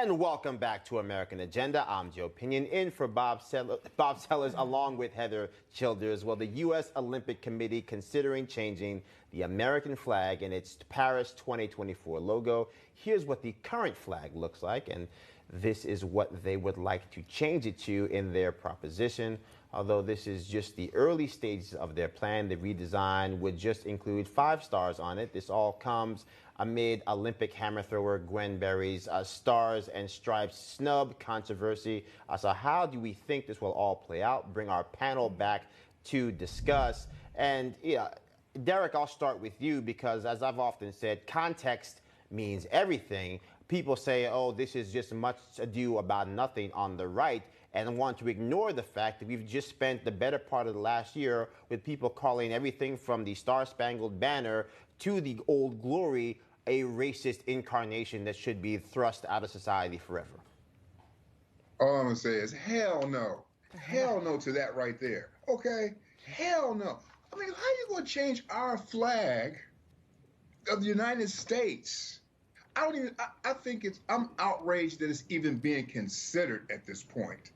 And welcome back to American Agenda. I'm Joe Pinion, in for Bob Sellers, along with Heather Childers. Well, the U.S. Olympic Committee considering changing the American flag in its Paris 2024 logo. Here's what the current flag looks like, and this is what they would like to change it to in their proposition. Although this is just the early stages of their plan, the redesign would just include 5 stars on it. This all comes amid Olympic hammer thrower Gwen Berry's Stars and Stripes snub controversy. So how do we think this will all play out? Bring our panel back to discuss. And yeah, Derrick, I'll start with you because, as I've often said, context means everything. People say, oh, this is just much ado about nothing on the right, and want to ignore the fact that we've just spent the better part of the last year with people calling everything from the Star-Spangled Banner to the Old Glory a racist incarnation that should be thrust out of society forever. All I'm going to say is hell no. Hell no to that right there. Okay? Hell no. I mean, how are you going to change our flag of the United States? I think I'm outraged that it's even being considered at this point.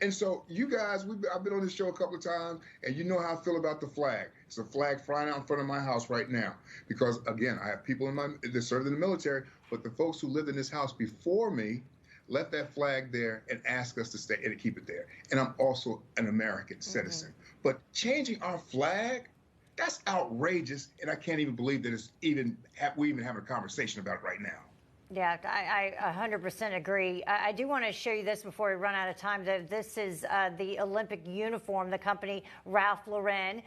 And so you guys, I've been on this show a couple of times, and you know how I feel about the flag. It's a flag flying out in front of my house right now because, again, I have people that served in the military, but the folks who lived in this house before me left that flag there and asked us to stay and to keep it there. And I'm also an American citizen. But changing our flag, that's outrageous, and I can't even believe that we even having a conversation about it right now. Yeah, I 100% agree. I do want to show you this before we run out of time. This is the Olympic uniform. The company Ralph Lauren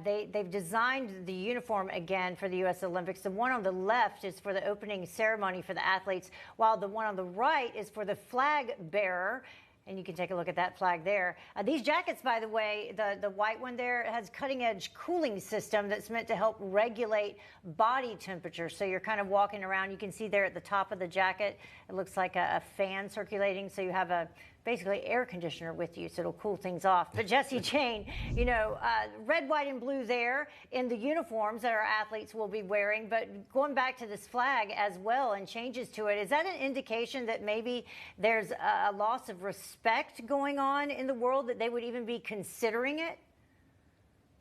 they've designed the uniform again for the U.S. Olympics. The one on the left is for the opening ceremony for the athletes, while the one on the right is for the flag bearer. And you can take a look at that flag there. These jackets, by the way, the white one there has cutting-edge cooling system that's meant to help regulate body temperature. So you're kind of walking around. You can see there at the top of the jacket, it looks like a fan circulating. So you have basically air conditioner with you, so it'll cool things off. But Jesse Jane, you know, red, white, and blue there in the uniforms that our athletes will be wearing. But going back to this flag as well and changes to it, is that an indication that maybe there's a loss of respect going on in the world, that they would even be considering it?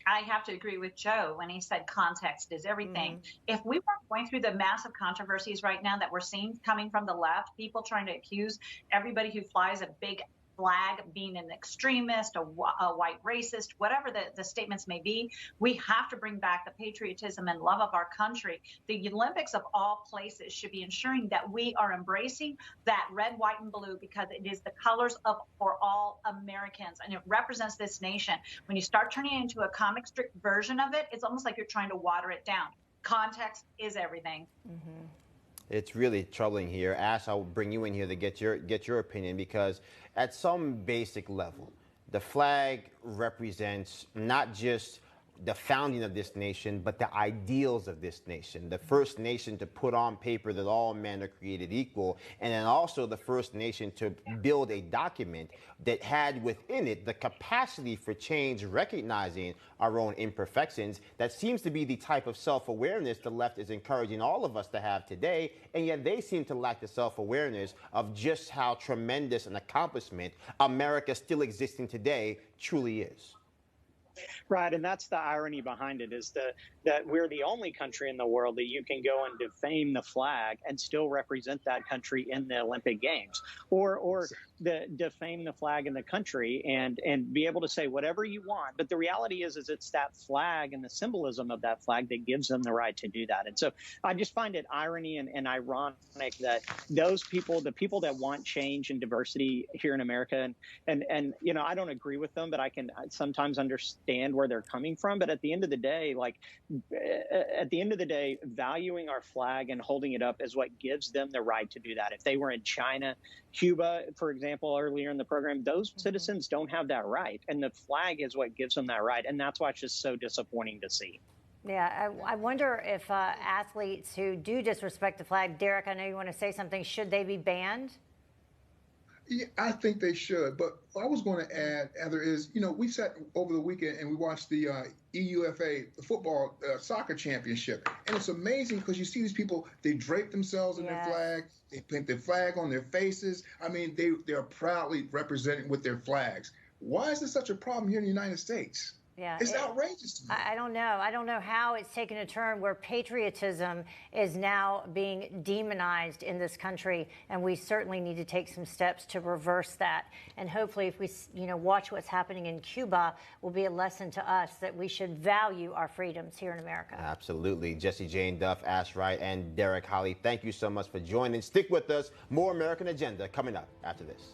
I have to agree with Joe when he said context is everything. If we weren't going through the massive controversies right now that we're seeing coming from the left, people trying to accuse everybody who flies a big flag being an extremist, a white racist, whatever the statements may be, we have to bring back the patriotism and love of our country. The Olympics of all places should be ensuring that we are embracing that red, white, and blue because it is the colors for all Americans and it represents this nation. When you start turning it into a comic strip version of it, it's almost like you're trying to water it down. Context is everything. It's really troubling here. Ash, I'll bring you in here to get your opinion, because at some basic level, the flag represents not just the founding of this nation, but the ideals of this nation. The first nation to put on paper that all men are created equal, and then also the first nation to build a document that had within it the capacity for change, recognizing our own imperfections. That seems to be the type of self-awareness the left is encouraging all of us to have today, and yet they seem to lack the self-awareness of just how tremendous an accomplishment America still existing today truly is. Right, and that's the irony behind it, is that we're the only country in the world that you can go and defame the flag and still represent that country in the Olympic Games, or defame the flag in the country and be able to say whatever you want. But the reality is it's that flag and the symbolism of that flag that gives them the right to do that. And so I just find it irony and ironic that those people, the people that want change and diversity here in America, and you know, I don't agree with them, but I can sometimes understand where they're coming from. But at the end of the day, valuing our flag and holding it up is what gives them the right to do that. If they were in China, Cuba, for example, earlier in the program, those citizens don't have that right. And the flag is what gives them that right. And that's why it's just so disappointing to see. Yeah, I wonder if athletes who do disrespect the flag, Derrick, I know you want to say something, should they be banned? Yeah, I think they should. But what I was going to add, Heather, is we sat over the weekend and we watched the EUFA football soccer championship, and it's amazing because you see these people. They drape themselves in their Yes. flag. They paint their flag on their faces. I mean, they are proudly representing with their flags. Why is this such a problem here in the United States? Yeah, It's outrageous to me. I don't know. I don't know how it's taken a turn where patriotism is now being demonized in this country, and we certainly need to take some steps to reverse that. And hopefully, if we, watch what's happening in Cuba, will be a lesson to us that we should value our freedoms here in America. Absolutely. Jesse Jane Duff, Ash Wright, and Derrick Hollie, thank you so much for joining. Stick with us. More American Agenda coming up after this.